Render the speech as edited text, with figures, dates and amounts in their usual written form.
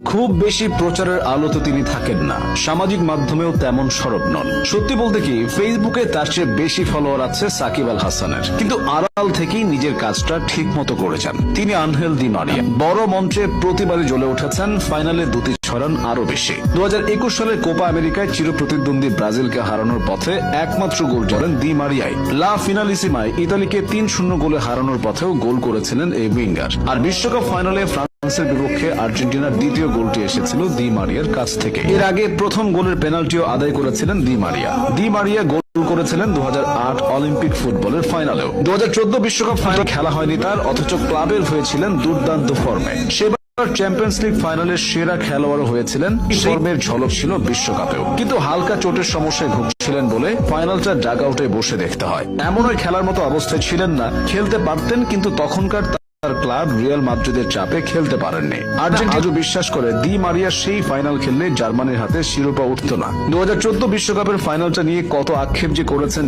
খুব বেশি প্রচারের আলোতে তিনি থাকেন না, সামাজিক মাধ্যমেও তেমন সরব নন। সত্যি বলতে কি, ফেসবুকে তার চেয়ে বেশি ফলোয়ার আছে সাকিব আল হাসানের, কিন্তু আড়াল থেকেই নিজের কাজটা ঠিক মতো করেছেন। তিনি আনহেল দি মারিয়া। বড় মঞ্চে প্রতিবারই জ্বলে উঠেছেন, ফাইনালে দুটি ছড়ান আরো বেশি। 2021 সালের কোপা আমেরিকায় চিরপ্রতিদ্বন্দ্বী ব্রাজিলকে হারানোর পথে একমাত্র গোল করেন দি মারিয়াই। লা ফিনালিসিমায় ইতালিকে 3-0 গোলে হারানোর পথেও গোল করেছিলেন এই উইঙ্গার। আর বিশ্বকাপ ফাইনালে ফ্রান্সের বিপক্ষে আর্জেন্টিনার দ্বিতীয় গোলটি এসেছিল দি মারিয়ার কাছ থেকে। এর আগে প্রথম গোলের পেনাল্টিও আদায় করেছিলেন দি মারিয়া। দি মারিয়া গোল করেছিলেন 2008 অলিম্পিক ফুটবলের ফাইনালেও। 2014 বিশ্বকাপ ফাইনালে খেলা হয়নি তার, অথচ ক্লাবের হয়েছিলেন দুর্দান্ত ফর্মে। সেবার চ্যাম্পিয়ন্স লিগ ফাইনালের সেরা খেলোয়াড় হয়েছিলেন। ফর্মের ঝলক ছিল বিশ্বকাপেও, কিন্তু হালকা চোটের সমস্যায় ভুগছিলেন বলে ফাইনালটা ডাগ আউটে বসে দেখতে হয়। এমনই খেলার মতো অবস্থায় ছিলেন না, খেলতে পারতেন, কিন্তু তখনকার তার ক্লাব রিয়াল মাদ্রিদের চাপে খেলতে পারেননি। আর্জেন্টিনা আজও বিশ্বাস করে দি মারিয়া সেই ফাইনাল খেললে জার্মানির হাতে শিরোপা উঠত না। 2014 বিশ্বকাপের ফাইনালটা নিয়ে কত আক্ষেপ যে করেছেন